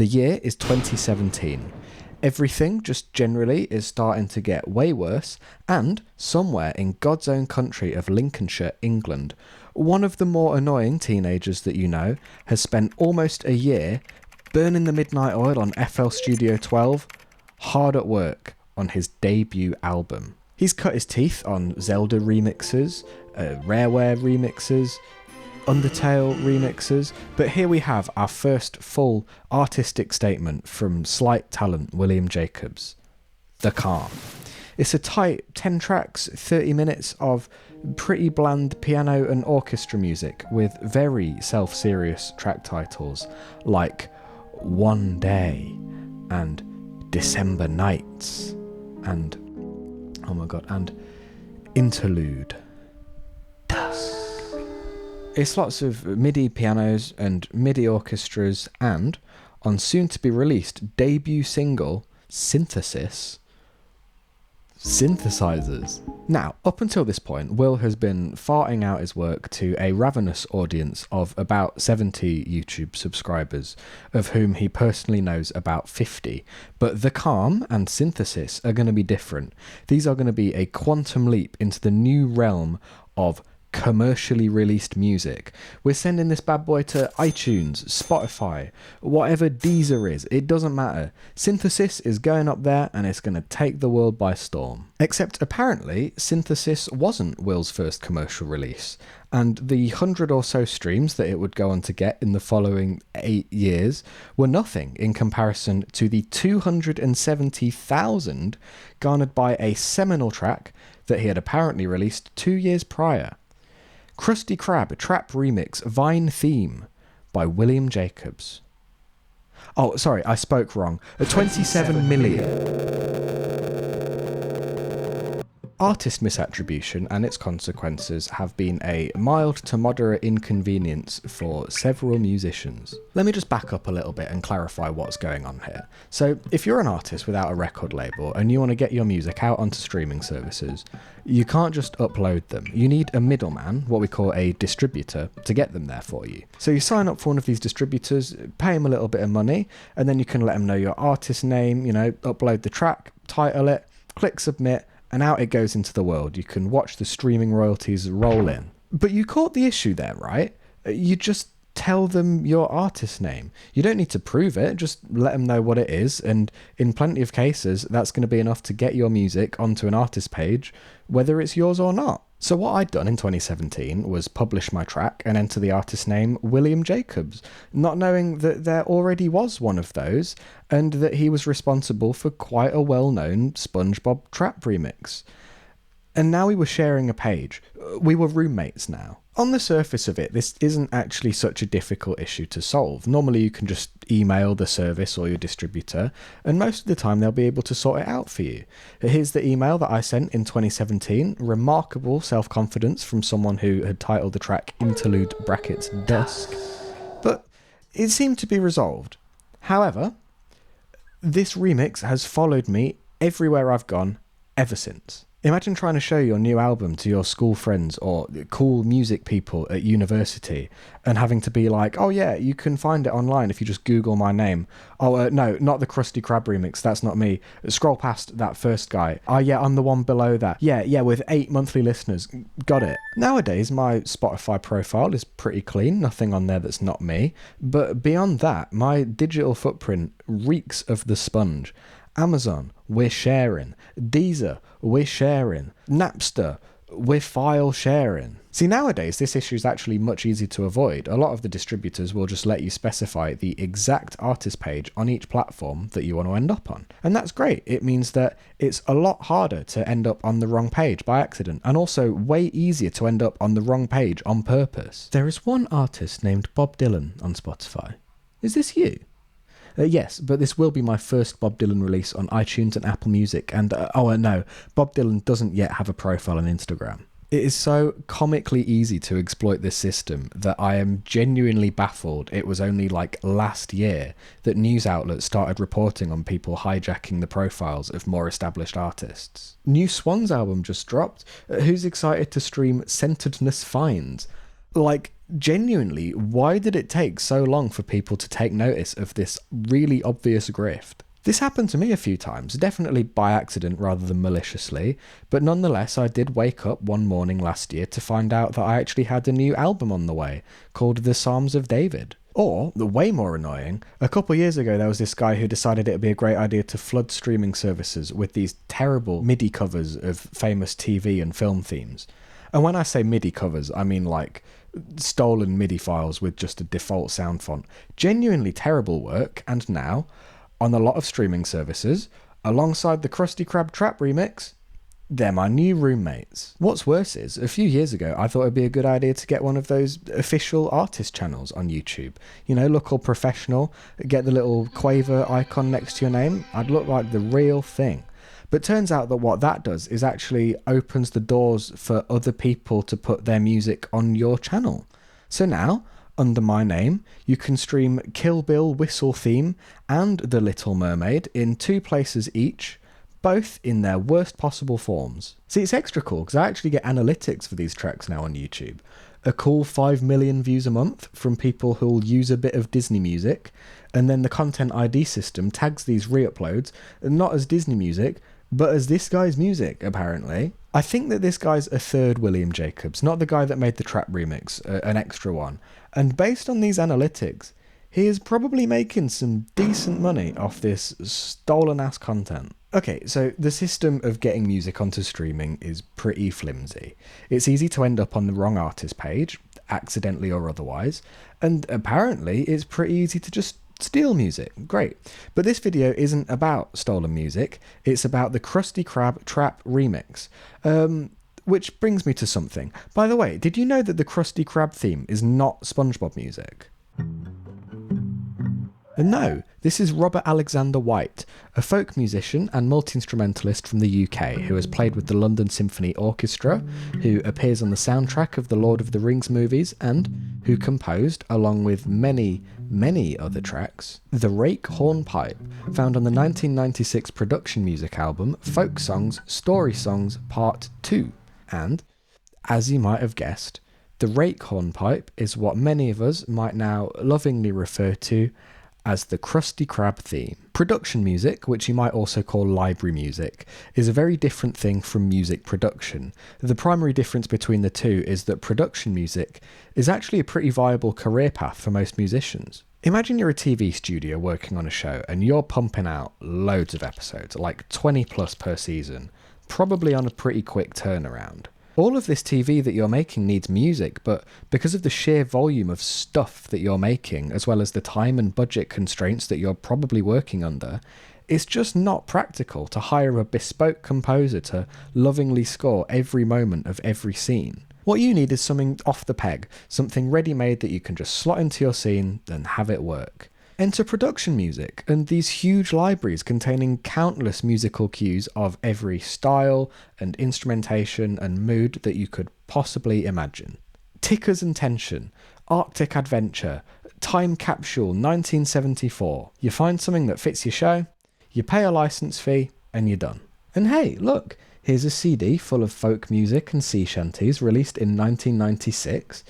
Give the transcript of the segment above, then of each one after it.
The year is 2017. Everything just generally is starting to get way worse, and somewhere in God's own country of Lincolnshire, England, one of the more annoying teenagers that you know has spent almost a year burning the midnight oil on FL Studio 12, hard at work on his debut album. He's cut his teeth on Zelda remixes, Rareware remixes, Undertale remixes, but here we have our first full artistic statement from slight talent William Jacobs, The Calm. It's a tight 10 tracks, 30 minutes of pretty bland piano and orchestra music with very self-serious track titles like One Day and December Nights and, oh my god, and Interlude. Dusk. It's lots of MIDI pianos and MIDI orchestras and, on soon-to-be-released debut single, Synthesis, synthesizers. Now, up until this point, Will has been farting out his work to a ravenous audience of about 70 YouTube subscribers, of whom he personally knows about 50. But The Calm and Synthesis are going to be different. These are going to be a quantum leap into the new realm of commercially released music. We're sending this bad boy to iTunes, Spotify, whatever Deezer is, it doesn't matter. Synthesis is going up there and it's going to take the world by storm. Except apparently Synthesis wasn't Will's first commercial release, and the 100 or so streams that it would go on to get in the following 8 years were nothing in comparison to the 270,000 garnered by a seminal track that he had apparently released 2 years prior. Krusty Krab Trap Remix Vine Theme by William Jacobs. Oh, sorry, I spoke wrong. 27 million. Artist misattribution and its consequences have been a mild to moderate inconvenience for several musicians. Let me just back up a little bit and clarify what's going on here. So, if you're an artist without a record label and you want to get your music out onto streaming services, you can't just upload them. You need a middleman, what we call a distributor, to get them there for you. So you sign up for one of these distributors, pay them a little bit of money, and then you can let them know your artist name, upload the track, title it, click submit, and out it goes into the world. You can watch the streaming royalties roll in. But you caught the issue there, right? You just tell them your artist name. You don't need to prove it, just let them know what it is, and in plenty of cases, that's going to be enough to get your music onto an artist page, whether it's yours or not. So what I'd done in 2017 was publish my track and enter the artist name William Jacobs, not knowing that there already was one of those, and that he was responsible for quite a well-known Spongebob trap remix. And now we were sharing a page. We were roommates now. On the surface of it, this isn't actually such a difficult issue to solve. Normally you can just email the service or your distributor, and most of the time they'll be able to sort it out for you. Here's the email that I sent in 2017. Remarkable self-confidence from someone who had titled the track Interlude (Dusk). But it seemed to be resolved. However, this remix has followed me everywhere I've gone ever since. Imagine trying to show your new album to your school friends or cool music people at university and having to be like, oh yeah, you can find it online if you just Google my name. Oh, no, not the Krusty Krab remix, that's not me. Scroll past that first guy. Oh yeah, I'm the one below that. Yeah, with 8 monthly listeners. Got it. Nowadays, my Spotify profile is pretty clean, nothing on there that's not me. But beyond that, my digital footprint reeks of the sponge. Amazon, we're sharing. Deezer, we're sharing. Napster, we're file sharing. See, nowadays, this issue is actually much easier to avoid. A lot of the distributors will just let you specify the exact artist page on each platform that you want to end up on. And that's great. It means that it's a lot harder to end up on the wrong page by accident, and also way easier to end up on the wrong page on purpose. There is one artist named Bob Dylan on Spotify. Is this you? Yes, but this will be my first Bob Dylan release on iTunes and Apple Music, and no, Bob Dylan doesn't yet have a profile on Instagram. It is so comically easy to exploit this system that I am genuinely baffled it was only like last year that news outlets started reporting on people hijacking the profiles of more established artists. New Swans album just dropped. Who's excited to stream Centeredness Finds? Like, genuinely, why did it take so long for people to take notice of this really obvious grift? This happened to me a few times, definitely by accident rather than maliciously, but nonetheless I did wake up one morning last year to find out that I actually had a new album on the way, called The Psalms of David. Or, the way more annoying, a couple years ago there was this guy who decided it would be a great idea to flood streaming services with these terrible MIDI covers of famous TV and film themes. And when I say MIDI covers, I mean like stolen MIDI files with just a default sound font. Genuinely terrible work, and now, on a lot of streaming services, alongside the Krusty Krab Trap remix, they're my new roommates. What's worse is, a few years ago, I thought it'd be a good idea to get one of those official artist channels on YouTube. You know, look all professional, get the little Quaver icon next to your name. I'd look like the real thing. But turns out that what that does is actually opens the doors for other people to put their music on your channel. So now, under my name, you can stream Kill Bill Whistle Theme and The Little Mermaid in 2 places each, both in their worst possible forms. See, it's extra cool because I actually get analytics for these tracks now on YouTube. A cool 5 million views a month from people who'll use a bit of Disney music, and then the Content ID system tags these re-uploads not as Disney music, but as this guy's music, apparently. I think that this guy's a third William Jacobs, not the guy that made the Trap remix, an extra one. And based on these analytics, he is probably making some decent money off this stolen-ass content. Okay, so the system of getting music onto streaming is pretty flimsy. It's easy to end up on the wrong artist page, accidentally or otherwise, and apparently it's pretty easy to just steal music. Great. But this video isn't about stolen music, it's about the Krusty Krab Trap remix. Which brings me to something. By the way, did you know that the Krusty Krab theme is not Spongebob music? No, this is Robert Alexander White, a folk musician and multi-instrumentalist from the UK who has played with the London Symphony Orchestra, who appears on the soundtrack of the Lord of the Rings movies, and who composed, along with many other tracks, the rake hornpipe, found on the 1996 production music album Folk Songs, Story Songs Part 2. And, as you might have guessed, the rake hornpipe is what many of us might now lovingly refer to as the Krusty Krab theme. Production music, which you might also call library music, is a very different thing from music production. The primary difference between the two is that production music is actually a pretty viable career path for most musicians. Imagine you're a TV studio working on a show and you're pumping out loads of episodes, like 20 plus per season, probably on a pretty quick turnaround. All of this TV that you're making needs music, but because of the sheer volume of stuff that you're making, as well as the time and budget constraints that you're probably working under, it's just not practical to hire a bespoke composer to lovingly score every moment of every scene. What you need is something off the peg, something ready-made that you can just slot into your scene and have it work. Enter production music, and these huge libraries containing countless musical cues of every style and instrumentation and mood that you could possibly imagine. Tickers and Tension, Arctic Adventure, Time Capsule 1974. You find something that fits your show, you pay a license fee, and you're done. And hey, look, here's a CD full of folk music and sea shanties released in 1996.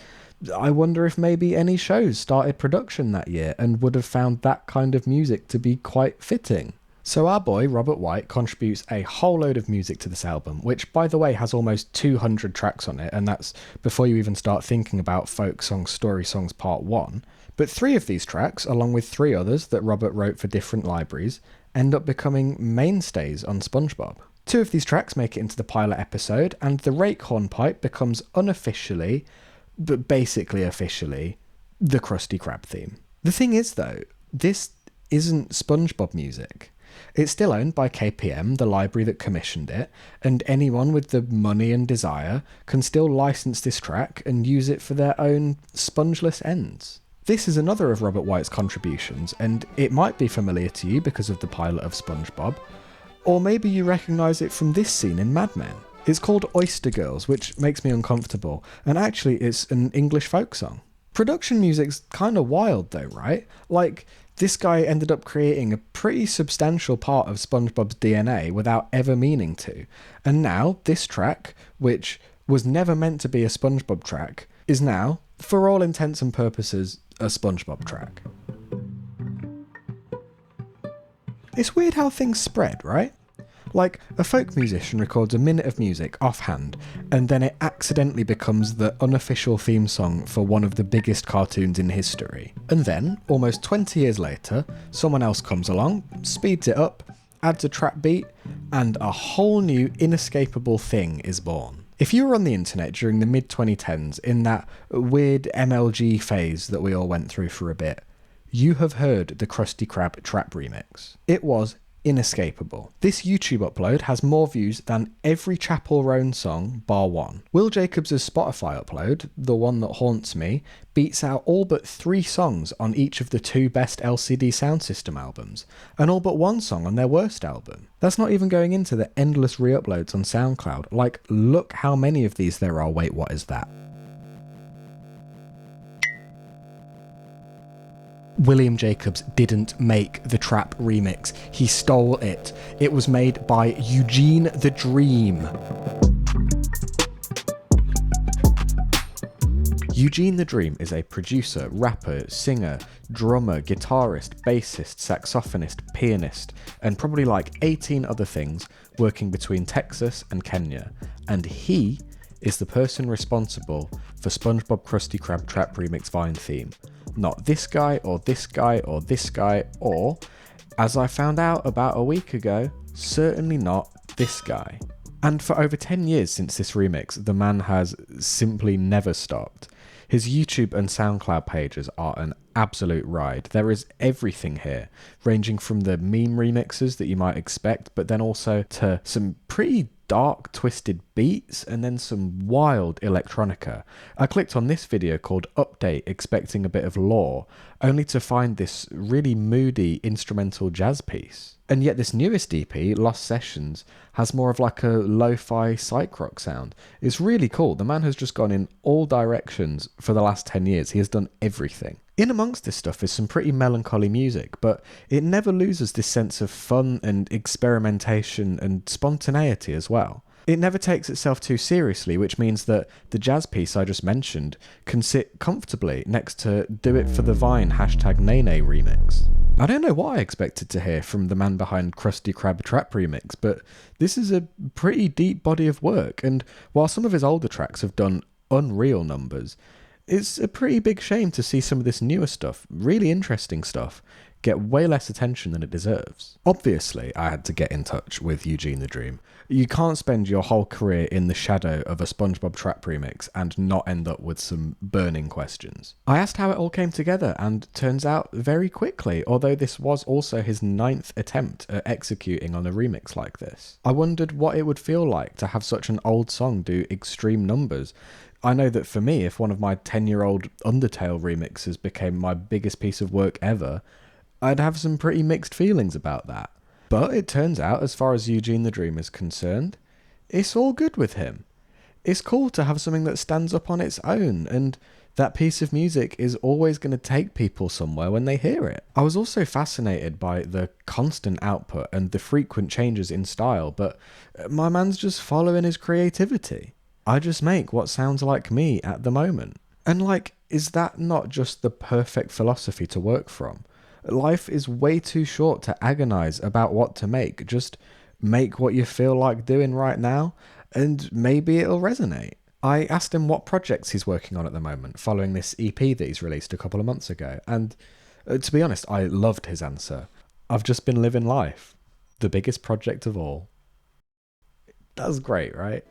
I wonder if maybe any shows started production that year and would have found that kind of music to be quite fitting. So our boy Robert White contributes a whole load of music to this album, which by the way has almost 200 tracks on it, and that's before you even start thinking about Folk Songs, Story Songs Part 1. But 3 of these tracks, along with 3 others that Robert wrote for different libraries, end up becoming mainstays on SpongeBob. 2 of these tracks make it into the pilot episode, and the rake hornpipe becomes unofficially, but basically officially, the Krusty Krab theme. The thing is though, this isn't SpongeBob music. It's still owned by KPM, the library that commissioned it, and anyone with the money and desire can still license this track and use it for their own spongeless ends. This is another of Robert White's contributions, and it might be familiar to you because of the pilot of SpongeBob, or maybe you recognise it from this scene in Mad Men. It's called Oyster Girls, which makes me uncomfortable, and actually it's an English folk song. Production music's kinda wild though, right? Like, this guy ended up creating a pretty substantial part of SpongeBob's DNA without ever meaning to, and now this track, which was never meant to be a SpongeBob track, is now for all intents and purposes, a Spongebob track. It's weird how things spread, right? Like, a folk musician records a minute of music offhand, and then it accidentally becomes the unofficial theme song for one of the biggest cartoons in history. And then, almost 20 years later, someone else comes along, speeds it up, adds a trap beat, and a whole new inescapable thing is born. If you were on the internet during the mid-2010s, in that weird MLG phase that we all went through for a bit, you have heard the Krusty Krab trap remix. It was inescapable. This YouTube upload has more views than every Chapel Roan song bar one. Will Jacobs' Spotify upload, the one that haunts me, beats out all but 3 songs on each of the 2 best LCD Soundsystem albums, and all but 1 song on their worst album. That's not even going into the endless re-uploads on SoundCloud. Like, look how many of these there are. Wait, what is that? William Jacobs didn't make the trap remix. He stole it. It was made by Eugene the Dream. Eugene the Dream is a producer, rapper, singer, drummer, guitarist, bassist, saxophonist, pianist, and probably like 18 other things working between Texas and Kenya. And he is the person responsible for SpongeBob Krusty Krab Trap Remix Vine theme. Not this guy, or this guy, or this guy, or, as I found out about a week ago, certainly not this guy. And for over 10 years since this remix, the man has simply never stopped. His YouTube and SoundCloud pages are an absolute ride. There is everything here, ranging from the meme remixes that you might expect, but then also to some pretty dark, twisted beats, and then some wild electronica. I clicked on this video called Update, expecting a bit of lore, only to find this really moody instrumental jazz piece. And yet this newest EP, Lost Sessions, has more of like a lo-fi psych rock sound. It's really cool. The man has just gone in all directions for the last 10 years. He has done everything. In amongst this stuff is some pretty melancholy music, but it never loses this sense of fun and experimentation and spontaneity as well. It never takes itself too seriously, which means that the jazz piece I just mentioned can sit comfortably next to Do It For The Vine #Nene remix. I don't know what I expected to hear from the man behind Krusty Krab Trap Remix, but this is a pretty deep body of work, and while some of his older tracks have done unreal numbers, it's a pretty big shame to see some of this newer stuff, really interesting stuff, get way less attention than it deserves. Obviously, I had to get in touch with Eugene the Dream. You can't spend your whole career in the shadow of a SpongeBob Trap remix and not end up with some burning questions. I asked how it all came together, and turns out very quickly, although this was also his 9th attempt at executing on a remix like this. I wondered what it would feel like to have such an old song do extreme numbers. I know that for me, if one of my 10-year-old Undertale remixes became my biggest piece of work ever, I'd have some pretty mixed feelings about that. But it turns out, as far as Eugene the Dream is concerned, it's all good with him. It's cool to have something that stands up on its own, and that piece of music is always going to take people somewhere when they hear it. I was also fascinated by the constant output and the frequent changes in style, but my man's just following his creativity. I just make what sounds like me at the moment. And like, is that not just the perfect philosophy to work from? Life is way too short to agonize about what to make. Just make what you feel like doing right now, and maybe it'll resonate. I asked him what projects he's working on at the moment, following this EP that he's released a couple of months ago, and to be honest, I loved his answer. I've just been living life. The biggest project of all. That's great, right?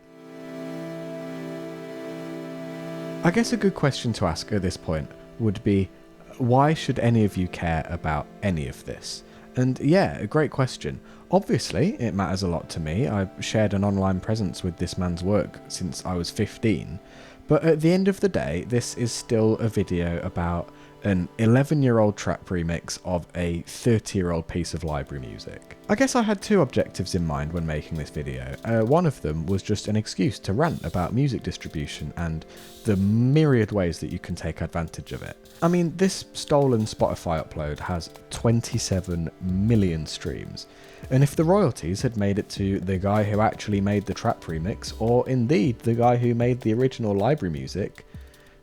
I guess a good question to ask at this point would be, why should any of you care about any of this? And yeah, a great question. Obviously, it matters a lot to me. I've shared an online presence with this man's work since I was 15. But at the end of the day, this is still a video about an 11-year-old trap remix of a 30-year-old piece of library music. I guess I had 2 objectives in mind when making this video. One of them was just an excuse to rant about music distribution and the myriad ways that you can take advantage of it. I mean, this stolen Spotify upload has 27 million streams, and if the royalties had made it to the guy who actually made the trap remix, or indeed the guy who made the original library music,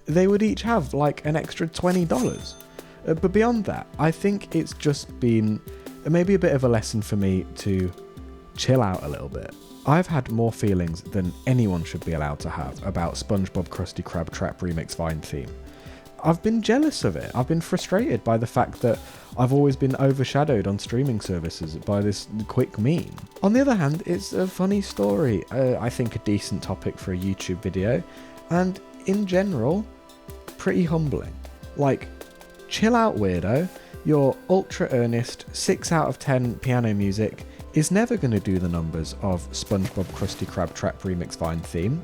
they would each have like an extra $20. But beyond that, I think it's just been maybe a bit of a lesson for me to chill out a little bit. I've had more feelings than anyone should be allowed to have about Spongebob Krusty Krab Trap Remix Vine theme. I've been jealous of it. I've been frustrated by the fact that I've always been overshadowed on streaming services by this quick meme. On the other hand, it's a funny story, I think a decent topic for a YouTube video, and in general, pretty humbling. Like, chill out weirdo, your ultra earnest 6 out of 10 piano music is never going to do the numbers of SpongeBob Krusty Krab Trap Remix Vine theme,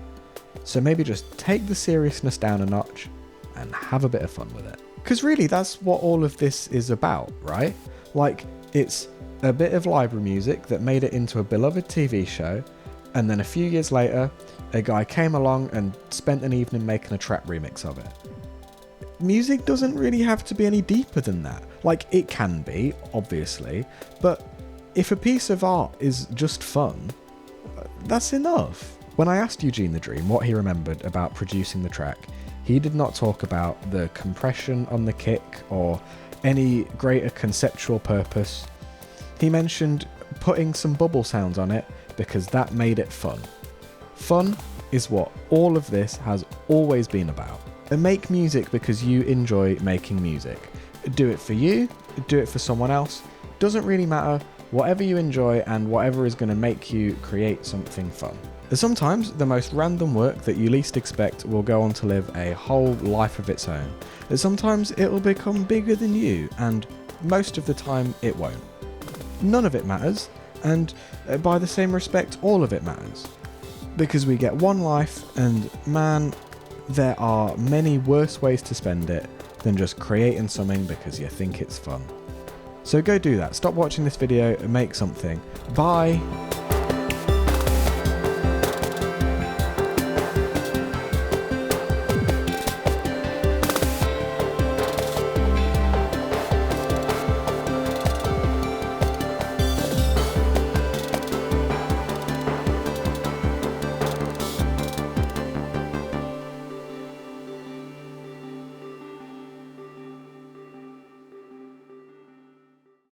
so maybe just take the seriousness down a notch and have a bit of fun with it. Because really, that's what all of this is about, right? Like, it's a bit of library music that made it into a beloved TV show, and then a few years later, a guy came along and spent an evening making a trap remix of it. Music doesn't really have to be any deeper than that. Like, it can be, obviously, but if a piece of art is just fun, that's enough. When I asked Eugene the Dream what he remembered about producing the track, he did not talk about the compression on the kick or any greater conceptual purpose. He mentioned putting some bubble sounds on it because that made it fun. Fun is what all of this has always been about. And make music because you enjoy making music. Do it for you, do it for someone else, doesn't really matter. Whatever you enjoy and whatever is going to make you create something fun. Sometimes the most random work that you least expect will go on to live a whole life of its own. Sometimes it will become bigger than you, and most of the time it won't. None of it matters, and by the same respect, all of it matters. Because we get one life, and man, there are many worse ways to spend it than just creating something because you think it's fun. So go do that. Stop watching this video and make something. Bye!